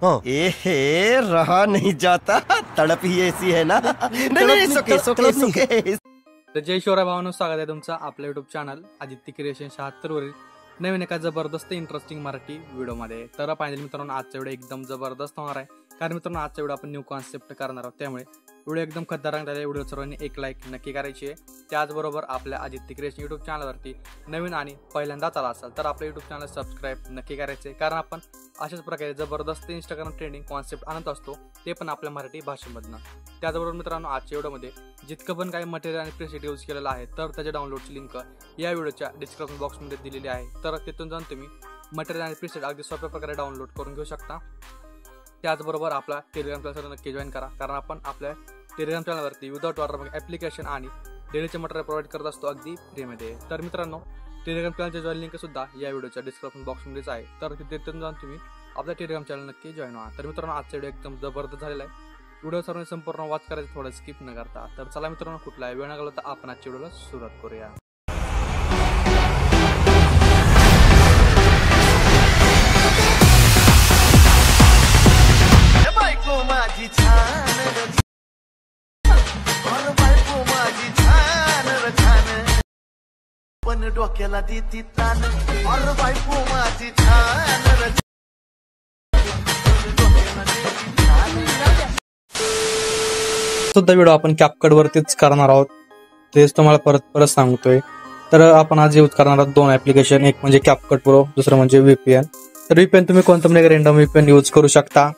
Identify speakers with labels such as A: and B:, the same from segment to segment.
A: ए हे रहा नहीं जाता, तड़प ही ऐसी है ना। नहीं सुके।
B: तर जय शिवराय भावांनो, स्वागत आहे तुमचं आपल्या युट्यूब चॅनल आदित्य क्रिएशन 76 वरील नवीन एका जबरदस्त इंटरेस्टिंग मराठी व्हिडिओ मध्ये। तर फायनली मित्रांनो, आजचा व्हिडिओ एकदम जबरदस्त होणार आहे, कारण मित्रांनो आजचा व्हिडिओ आपण न्यू कॉन्सेप्ट करणार आहोत, त्यामुळे व्हिडिओ एकदम खतरनाक आहे। व्हिडिओ सर्वांनी एक लाईक नक्की करायची आहे। त्याचबरोबर आपल्या आदित्य क्रिएशन युट्यूब चॅनलवरती नवीन आणि पहिल्यांदाच आला असाल तर आपल्या युट्यूब चॅनल सबस्क्राईब नक्की करायचे, कारण आपण अशाच प्रकारे जबरदस्त इंस्टाग्राम ट्रेंडिंग कॉन्सेप्ट आणत असतो, ते पण आपल्या मराठी भाषेमधनं। त्याचबरोबर मित्रांनो, आजच्या व्हिडिओमध्ये जितकं पण काही मटेरियल आणि प्रीसेट यूज केलेलं आहे तर त्याच्या डाउनलोडची लिंक या व्हिडिओच्या डिस्क्रिप्शन बॉक्समध्ये दिलेली आहे, तर तिथून जाऊन तुम्ही मटेरियल आणि प्रीसेट अगदी सोप्या प्रकारे डाउनलोड करून घेऊ शकता। त्याचबरोबर आपला टेलिग्राम चॅनल नक्की जॉईन करा, कारण आपण आपल्या टेलिग्राम चॅनलवरती विदाउट वॉटरमार्क ॲप्लिकेशन आणि डेलीचे मटेरियल प्रोव्हाइड करत असतो अगदी फ्रीमध्ये। तर मित्रांनो, टेलिग्राम चॅनलची जॉईन लिंक सुद्धा या व्हिडिओच्या डिस्क्रिप्शन बॉक्समध्येच आहे, तर तिथून जाऊन तुम्ही आपल्या टेलिग्राम चॅनल नक्की जॉईन व्हा। तर मित्रांनो, आजचा व्हिडिओ एकदम जबरदस्त झालेला आहे। व्हिडिओ सर्वांनी संपूर्ण वॉच करायचं, थोडं स्किप न करता। तर चला मित्रांनो, कुठला वेळ न घालवता आपण आजच्या व्हिडिओला सुरुवात करूया।
C: पण डोक्याला देती तान और बायको माझी छान
B: सुद्धा व्हिडिओ आपण कॅपकट वरतीच करणार आहोत, तेच तुम्हाला परत सांगतोय। तर आपण आज यूज करणार आहोत दोन ऍप्लिकेशन, एक म्हणजे कॅपकट प्रो, दुसरं म्हणजे VPN। तर VPN तुम्ही कोणतं पण रॅन्डम VPN यूज करू शकता,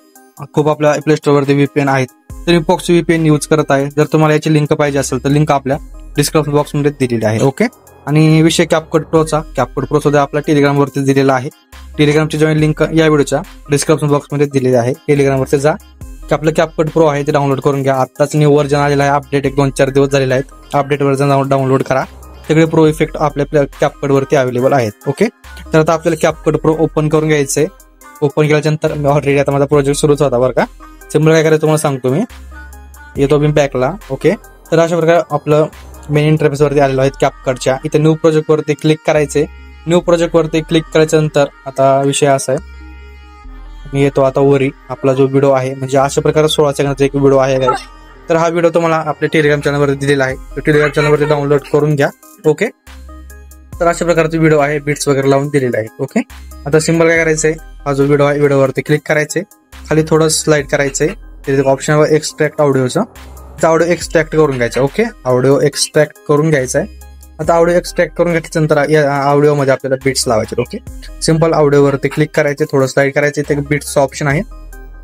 B: खूप आपल्या प्ले स्टोर वरती VPN आहेत। तर मी पॉक्स VPN यूज करत आहे। जर तुम्हाला याची लिंक पाहिजे असेल तर लिंक आपल्या डिस्क्रिप्शन बॉक्स मध्ये दिलेली आहे, ओके। आणि विषय कॅपकट प्रो सुद्धा आपल्या टेलिग्राम वरती दिलेला आहे। टेलिग्रामची जॉईन लिंक या व्हिडिओच्या डिस्क्रिप्शन बॉक्स मध्ये दिलेली आहे। टेलिग्राम वरती जा, आपलं कॅपकट प्रो आहे ते डाउनलोड करून घ्या। आताच न्यू व्हर्जन आलेला आहे, अपडेट 1-2-4 दिवस झालेले आहेत। अपडेट व्हर्जन डाउनलोड करा, सगळे प्रो इफेक्ट आपल्या कॅपकट वरती अवेलेबल आहेत, ओके। तर आता आपल्याला कॅपकट प्रो ओपन करून घ्यायचंय। ओपन केल्यानंतर ऑलरेडी आता माझा प्रोजेक्ट सुरूच होता बरं का। सिम्पल काय करायचं तुम्हाला सांगतो मी, येतो मी बॅकला, ओके। तर अशा प्रकारे आपलं मेन इंटरफेस वरती आलेलो आहे कॅपकटच्या। इथे न्यू प्रोजेक्ट वरती क्लिक करायचे। न्यू प्रोजेक्ट वरती क्लिक करायच्या नंतर आता विषय असा आहे, मी येतो आता वरी आपला जो व्हिडिओ आहे, म्हणजे अशा प्रकारे 16 सेकंदाचा एक व्हिडिओ आहे गाइस। तर हा व्हिडिओ तुम्हाला आपल्या टेलिग्राम चॅनल वरती दिलेला आहे, तर टेलिग्राम चॅनल वरती डाउनलोड करून घ्या, ओके। तर अशा प्रकारचा व्हिडिओ आहे, बीट्स वगैरे लावून दिलेला आहे, ओके। आता सिंपल काय करायचंय, हा जो व्हिडिओ आहे व्हिडिओवरती क्लिक करायचे, खाली थोडं स्लाइड करायचंय, तिथे ऑप्शन एक्सट्रॅक्ट ऑडिओचं, ऑडिओ एक्सट्रॅक्ट करून घ्यायचा, ओके। ऑडिओ एक्सट्रॅक्ट करून घ्यायचा आहे। आता ऑडिओ एक्सट्रॅक्ट करून घेतल्यानंतर या ऑडिओ मध्ये आपल्याला बीट्स लावायचे, ओके। सिंपल ऑडिओ वरती क्लिक करायचे, थोडं स्लाइड करायचे, ते बीट्सचं ऑप्शन आहे,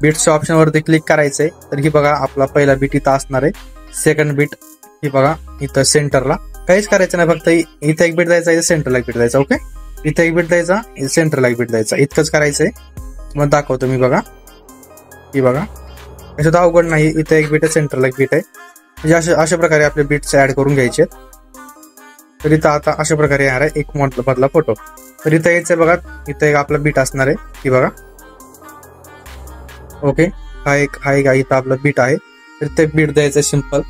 B: बीट्सच्या ऑप्शन वरती क्लिक करायचंय। तर ही बघा आपला पहिला बीट इथं असणार आहे, सेकंड बीट ही बघा इथं सेंटरला, काहीच करायचं नाही, फक्त इथं एक बीट द्यायचा, इथं सेंटरला एक बीट द्यायचा, ओके। इथं एक बीट द्यायचा, सेंटरला एक बीट द्यायचा, इतकंच करायचंय। मग दाखवतो मी, बघा ही बघा, याच्यात अवघड नाही, इथं एक बीट आहे, सेंटरला एक बीट आहे, म्हणजे अशा प्रकारे आपले बीट्स ऍड करून घ्यायचे। तर इथं आता अशा प्रकारे येणार आहे एक मधला फोटो। तर इथं यायचंय बघा, इथं एक आपला बीट असणार आहे, ही बघा, ओके। हा एक इथं आपला बीट आहे, तर ते बीट द्यायचं सिंपल।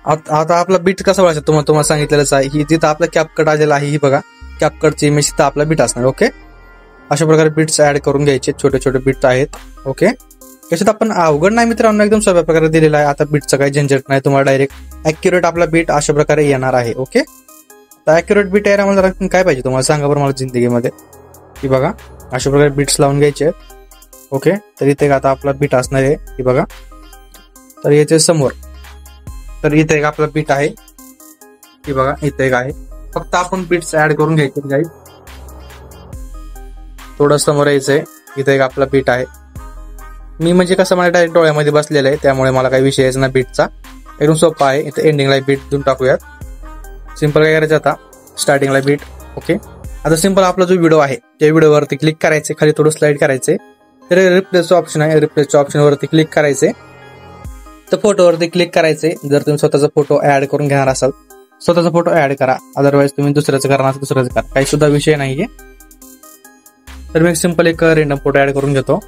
B: आता आपला बीट कसा व्हायचा तुम्हाला सांगितलेलंच आहे, ही जिथं आपला कॅपकट आलेला आहे, ही बघा कॅपकटची इमेज तिथं आपला बीट असणार, ओके। अशा प्रकारे बीट्स ऍड करून घ्यायचे, छोटे छोटे बीट आहेत, ओके। त्याच्यात आपण अवघड नाही मित्रांनो, एकदम सोप्या प्रकारे दिलेला आहे। आता बीटचं काही झंझट नाही, तुम्हाला डायरेक्ट ऍक्युरेट आपला बीट अशा प्रकारे येणार आहे, ओके। तर ऍक्युरेट बीट यायला मला काय पाहिजे तुम्हाला सांगा बरं मला जिंदगीमध्ये, ही बघा अशा प्रकारे बीट्स लावून घ्यायचे, ओके। तर इथे आता आपला बीट असणार आहे, ही बघा, तर याचे समोर, तर इथे एक आपला बीट आहे, ही बघा इथे एक आहे, फक्त आपण बीट्स ऍड करून घ्यायचे गाईस। थोडं समोर यायचंय, इथे एक आपला बीट आहे, मी म्हणजे कसं मला डायरेक्ट डोळ्यामध्ये बसलेलं आहे, त्यामुळे मला काही विषय यायचा ना बीटचा, एकदम सोपा आहे। इथे एंडिंगला बीट देऊन टाकूयात, सिंपल काय करायचं आता स्टार्टिंगला बीट, ओके। आता सिंपल आपला जो व्हिडिओ आहे त्या व्हिडिओवरती क्लिक करायचे, खाली थोडं स्लाइड करायचे, तर रिप्लेसचं ऑप्शन आहे, रिप्लेसच्या ऑप्शन वरती क्लिक करायचे, तर फोटोवरती क्लिक करायचे। जर तुम्ही स्वतःचा फोटो ऍड करून घेणार असाल, स्वतःचा फोटो ऍड करा, अदरवाईज तुम्ही दुसऱ्याचं करणार असाल दुसऱ्याचं करा, काही सुद्धा विषय नाहीये। तर मी सिंपल एक रॅन्डम फोटो ऍड करून घेतो,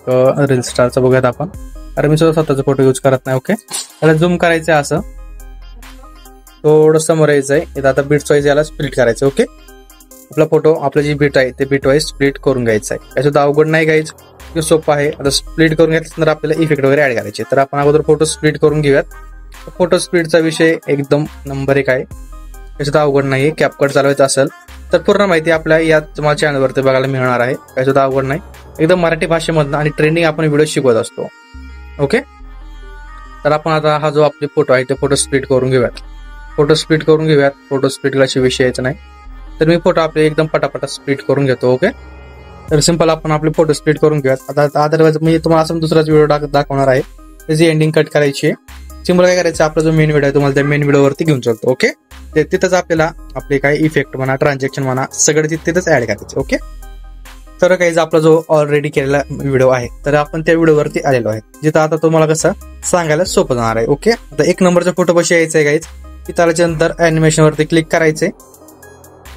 B: रील स्टारचा बघूयात आपण, कारण मी स्वतःचा फोटो यूज करत नाही, ओके। त्याला झूम करायचंय, असं थोडं समोर यायचंय, इथं आता बीट्स वाईज याला स्प्लिट करायचं, ओके। आपला फोटो आपला जी बीट आहे ते बीट वाईज स्प्लिट करून घ्यायचं आहे, याच्यात अवघड नाही गाईज, इतकं सोपं आहे. आता स्प्लिट करून घेतल्यानंतर आपल्याला इफेक्ट वगैरे ऍड करायचे. तर आपण अगोदर फोटो स्प्लिट करून घेऊयात. फोटो स्प्लिटचा विषय एकदम नंबर 1 आहे. त्याच्यात अवघड नाही. कॅपकट चालवायचं असेल तर पूर्ण माहिती आपल्या या तुम्हाला चॅनलवरती बघायला मिळणार आहे. त्याच्यात अवघड नाही. एकदम मराठी भाषेमधनं आणि ट्रेंडिंग आपण व्हिडिओ शिकवत असतो. ओके, तर आपण आता हा जो आपले फोटो आहे ते फोटो स्प्लिट करून घेऊयात. फोटो स्प्लिट करायची विषय यायचा नाही. तर मी फोटो आपले एकदम पटापटा स्प्लिट करून घेतो. ओके, तर सिंपल आपण आपले फोटो स्प्लिट करून घेऊयात. आता अदरवाईज मी तुम्हाला असं दुसराच व्हिडिओ दाखवणार आहे. त्याची एंडिंग कट करायची आहे. सिंपल काय करायचं, आपला जो मेन व्हिडिओ आहे तुम्हाला त्या मेन व्हिडिओवरती घेऊन चलतो. ओके, तिथंच आपल्याला आपले काही इफेक्ट म्हणा, ट्रान्झॅक्शन म्हणा, सगळं तिथेच ऍड करायचे. ओके, तर काही आपला जो ऑलरेडी केलेला व्हिडिओ आहे तर आपण त्या व्हिडिओवरती आलेलो आहे, जिथं आता तुम्हाला कसं सांगायला सोपं जाणार आहे. ओके, आता 1 नंबरचा फोटो कशी यायचा आहे गाईज, तिथं आल्याच्यानंतर अॅनिमेशन वरती क्लिक करायचे.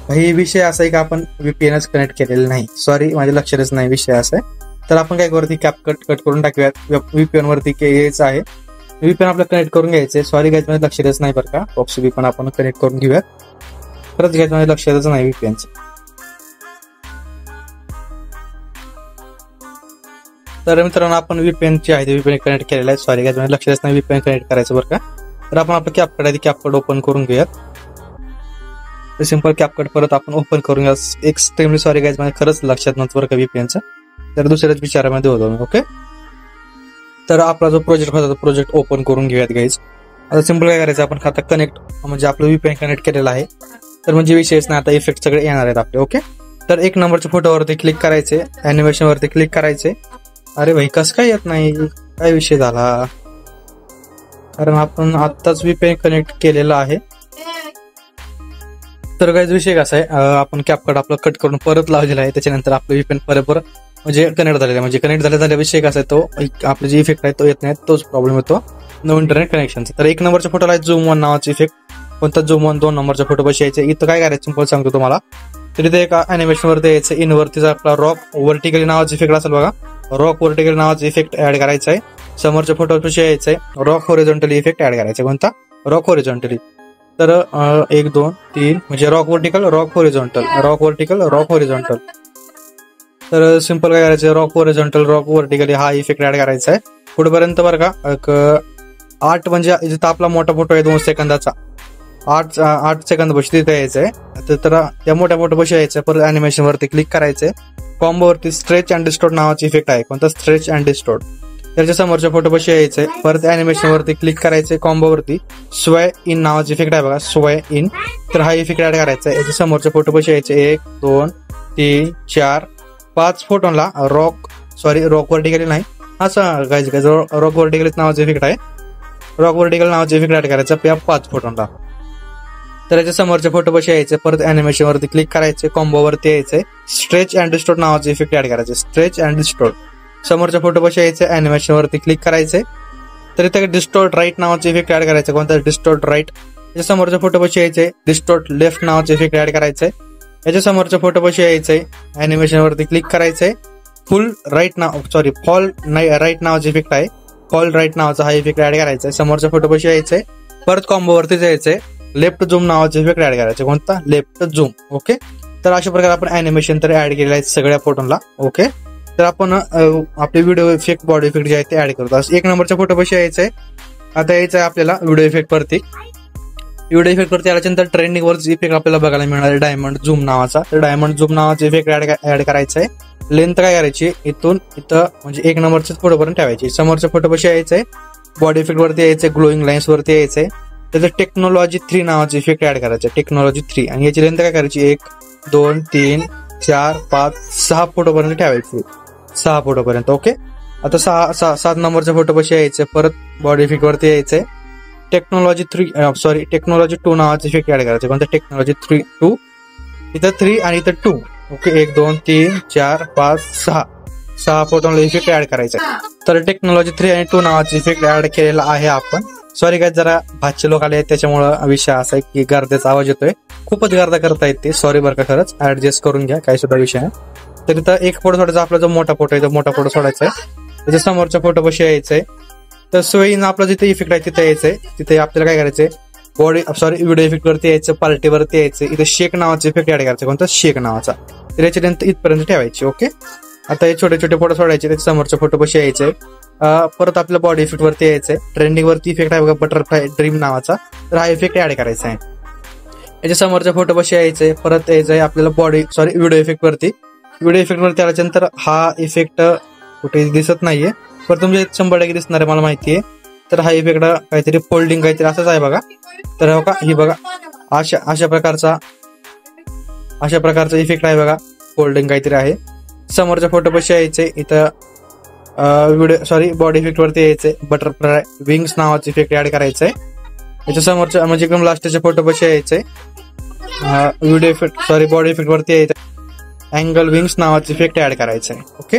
B: ही विषय असा आहे की आपण VPNच कनेक्ट केलेलं नाही. सॉरी, माझ्या लक्षातच नाही विषय असा आहे. तर आपण काय वरती कॅपकट करून टाकूयात. VPN वरती यायचं आहे. VPN आपल्याला कनेक्ट करून घ्यायचे. सॉरी गाईज, माझ्या लक्षातच नाही बरं का. प्रॉक्सी VPN आपण कनेक्ट करून घेऊयात. खरंच गाईज माझ्या लक्षातच नाही VPNचं. तर मित्रांनो आपण VPN ची आहे VPN कनेक्ट केलेला आहे. सॉरी गाईज, माझ्या लक्षातच नाही VPN कनेक्ट करायचं बरं का. तर आपण आपलं कॅपकट आहे कॅपकट ओपन करून घेऊयात. तर सिंपल कॅपकट परत आपण ओपन करून घ्या. एक्स्ट्रीमली सॉरी गाईज, माझ्या खरंच लक्षात नव्हतं बरं का VPNचं. तर दुसऱ्याच विचारामध्ये होतो मी. ओके, तर आपला जो प्रोजेक्ट होता तो प्रोजेक्ट ओपन करून घेऊयात गाईज. आता सिंपल काय करायचं, आपण खाता कनेक्ट म्हणजे आपलं VPN कनेक्ट केलेलं आहे. तर म्हणजे विषयच नाही, आता इफेक्ट सगळे येणार आहेत आपले. ओके, तर 1 नंबरच्या फोटोवरती क्लिक करायचे, अॅनिमेशन वरती क्लिक करायचे. अरे भाई, कसं काय येत नाही, काय विषय झाला, कारण आपण आत्ताच VPN कनेक्ट केलेला आहे. तर काय विषय कसा आहे, आपण कॅपकट आपलं कट करून परत लावलेला आहे. त्याच्यानंतर आपलं VPN परत म्हणजे कनेक्ट झालेला आहे. म्हणजे कनेक्ट झाल्या विषय कसा आहे, तो आपला जे इफेक्ट आहे तो येत नाही, तोच प्रॉब्लेम येतो नो इंटरनेट कनेक्शनचा. तर 1 नंबरच्या फोटोला झूम 1 नावाचा इफेक्ट. कोणता झूम 1 2 नंबरचा फोटो कशी यायचा, इथं काय करायचं सिंपल सांगतो तुम्हाला. तर इथे एका अॅनिमेशन वरती यायचं, इन वरतीचा आपला रॉक व्हर्टिकली नावाचा इफेक्ट असेल बघा. रॉक व्हर्टिकल नावाचा इफेक्ट ऍड करायचा आहे. समोरच्या फोटोवर कशी यायचंय, रॉक हॉरिझॉन्टली इफेक्ट ऍड करायचा. कोणता, रॉक हॉरिझॉन्टली. तर 1 2 3 म्हणजे rock vertical rock horizontal rock vertical rock horizontal. तर सिंपल काय करायचं, रॉक हॉरिझॉन्टल रॉक व्हर्टिकली हा इफेक्ट ऍड करायचा आहे पुढेपर्यंत बरं का. 8 म्हणजे जिथं आपला मोठा फोटो आहे 2 सेकंदाचा, 8 सेकंद बशी तिथे यायचंय. तर त्या मोठ्या फोटो बशी यायचं. परत अॅनिमेशन वरती क्लिक करायचंय. कॉम्बो वरती स्ट्रेच अँड डिस्टोर्ट नावाचा इफेक्ट आहे. कोणता, स्ट्रेच अँड डिस्टोर्ट. त्याच्या समोरच्या फोटो बशी यायचंय. परत अॅनिमेशन वरती क्लिक करायचंय. कॉम्बो वरती स्वॅय इन नावाचा इफेक्ट आहे बघा, स्वॅय इन. तर हा इफेक्ट ऍड करायचा आहे. याच्या समोरच्या फोटो बशी यायचे 1 2 3 4 5 फोटोला रॉक व्हर्टिकली नाही, असं गाईज रॉक व्हर्टिकल नावाचा इफेक्ट आहे. रॉक व्हर्टिकल नावाचा इफेक्ट ऍड करायचा या 5 फोटोला. तर याच्या समोरचे फोटो बशी यायचे. परत अॅनिमेशन वरती क्लिक करायचे. कॉम्बो वरती यायचे. स्ट्रेच अँड डिस्टोर्ट नावाचे इफेक्ट ऍड करायचे. Stretch and distort. समोरच्या फोटो बशी यायचे. अॅनिमेशन वरती क्लिक करायचे. तर इथे डिस्टोर्ट राईट नावाचे इफेक्ट ऍड करायचे. कोणता, डिस्टोर्ट राईट. याच्या समोरच्या फोटो बशी यायचे. डिस्टोर्ट लेफ्ट नावाचे इफेक्ट ऍड करायचे. याच्या समोरच्या फोटो बशी यायचे. अॅनिमेशन वरती क्लिक करायचे. फॉल राईट राईट नावाचा इफेक्ट आहे. फॉल राईट नावाचा हा इफेक्ट ऍड करायचा आहे. समोरच्या फोटो बशी यायचे. परत कॉम्बो वरतीच यायचे. लेफ्ट झूम नावाचा इफेक्ट ऍड करायचा. कोणता, लेफ्ट झूम. ओके, तर अशा प्रकारे आपण अॅनिमेशन तर ऍड केलेलं आहे सगळ्या फोटोला. ओके, तर आपण आपले व्हिडिओ इफेक्ट बॉडी इफेक्ट जे आहे ते ऍड करतो. 1 नंबरच्या फोटो बशी यायचंय. आता यायचं आहे आपल्याला व्हिडिओ इफेक्ट वरती. व्हिडिओ इफेक्ट वरती आल्यानंतर ट्रेंडिंग वरच इफेक्ट आपल्याला बघायला मिळणार आहे, डायमंड झूम नावाचा. तर डायमंड झूम नावाचा इफेक्ट ऍड करायचा आहे. लेंथ काय करायची, इथून इथं म्हणजे 1 नंबरच्याच फोटोपर्यंत ठेवायची. समोरच्या फोटो बशी यायचंय. बॉडी इफेक्ट वरती यायचंय. ग्लोईंग लाईन्स वरती यायचंय. त्याचं टेक्नॉलॉजी 3 नावाचे इफेक्ट ऍड करायचे. टेक्नॉलॉजी 3. आणि याची लेंथ काय करायची, 1 2 3 4 5 6 फोटोपर्यंत ठेवायची. 6 फोटोपर्यंत. ओके, आता 7 नंबरच्या फोटो बशी यायचे. परत बॉडी इफेक्ट वरती यायचंय. टेक्नॉलॉजी 2 नावाचे इफेक्ट ऍड करायचे. कोणता, टेक्नॉलॉजी 2. इथं 3 आणि इथं 2. ओके, 1 2 3 4 5 6 फोटोला इफेक्ट ऍड करायचा. तर टेक्नॉलॉजी 3 आणि 2 नावाचे इफेक्ट ऍड केलेला आहे आपण. सॉरी काय, जरा भातचे लोक आले आहेत त्याच्यामुळे विषय असा आहे की गर्दीचा आवाज येतोय. खूपच गर्दा करता येते. सॉरी बरं का, खरंच ऍडजस्ट करून घ्या, काही सुद्धा विषय आहे. तर इथं 1 फोटो सोडायचा. आपला जो मोठा फोटो आहे तो मोठा फोटो सोडायचा आहे. त्याच्या समोरच्या फोटो बशी यायचंय. तर सोयीनं आपला जिथे इफेक्ट आहे तिथे यायचंय. तिथे आपल्याला काय करायचंय, व्हिडिओ इफेक्ट वरती यायचं. पार्टीवरती यायचं. इथे शेक नावाचा इफेक्ट ऍड करायचा. कोणता, शेक नावाचा. तर याची लेंथ इथपर्यंत ठेवायची. ओके, आता हे छोटे छोटे फोटो सोडायचे, त्याच्या समोरच्या फोटो कसे यायचे. परत आपल्या बॉडी इफेक्ट वरती यायचंय. ट्रेंडिंग वरती इफेक्ट आहे बघा बटरफ्लाय ड्रीम नावाचा, तर हा इफेक्ट ऍड करायचा आहे. याच्या समोरच्या फोटो कसे यायचंय. परत यायचंय आपल्याला व्हिडिओ इफेक्ट वरती. व्हिडिओ इफेक्ट वरती आल्याच्यानंतर हा इफेक्ट कुठे दिसत नाहीये, पण तुमच्या 100% दिसणार आहे मला माहितीये. तर हा इफेक्ट काहीतरी फोल्डिंग काहीतरी असंच आहे बघा. तर बघा ही बघा अशा प्रकारचा इफेक्ट आहे बघा, फोल्डिंग काहीतरी आहे. समोरच्या फोटो कसे यायचे. इथं बॉडी इफेक्ट वरती यायचंय. बटरफ्लाय विंग्स नावाचा इफेक्ट ऍड करायचा आहे. याच्या समोरच्या म्हणजे एकदम लास्टचे फोटो कसे यायचे. बॉडी इफेक्ट वरती यायचं. अँगल विंग्स नावाचा इफेक्ट ऍड करायचा आहे. ओके,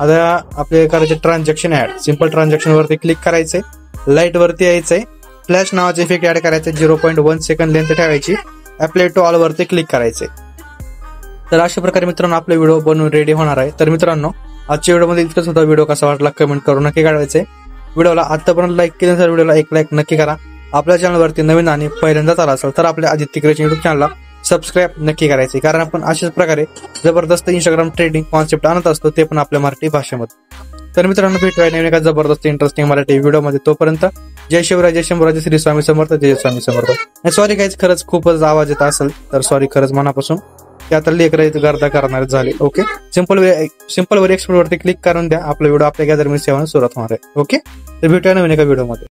B: आता आपले करायचे ट्रान्झॅक्शन ऍड. सिंपल ट्रान्झॅक्शन वरती क्लिक करायचंय. लाईट वरती यायचंय. फ्लॅश नावाचा इफेक्ट ऍड करायचा. 0.1 सेकंड लेंथ ठेवायची. अप्लाय टू ऑल वरती क्लिक करायचंय. तर अशा प्रकारे मित्रांनो आपला व्हिडिओ बनवून रेडी होणार आहे. तर मित्रांनो आजच्या व्हिडिओमध्ये इतकंच होता. व्हिडिओ कसा वाटला कमेंट करून नक्की कळवायचंय. व्हिडिओला आतापर्यंत लाईक केलं तर व्हिडिओला एक लाईक नक्की करा. आपल्या चॅनलवरती नवीन आणि पहिल्यांदाच आला असेल तर आपल्या आदित्य क्रिएशन युट्यूब चॅनलला सबस्क्राईब नक्की करायचे, कारण आपण अशाच प्रकारे जबरदस्त इंस्टाग्राम ट्रेडिंग कॉन्सेप्ट आणत असतो, ते पण आपल्या मराठी भाषेमध्ये. तर मित्रांनो भेटूया नवीन एका जबरदस्त इंटरेस्टिंग मराठी व्हिडिओमध्ये. तोपर्यंत जय शिवराय, जय शंभूराज, जय श्री स्वामी समर्थ, जय स्वामी समर्थ. सॉरी गाईज, खरंच खूपच आवाज येत असेल तर सॉरी खरंच मनापासून. ते आता लेकर गर्दा करणार झाले. ओके, सिंपल वर एक्सपोर्ट वरती क्लिक करून द्या. आपला व्हिडिओ आपल्या गॅदर मध्ये सेवा सुरुवात होणार आहे. ओके, तर भेटूया नवीन एका व्हिडिओमध्ये.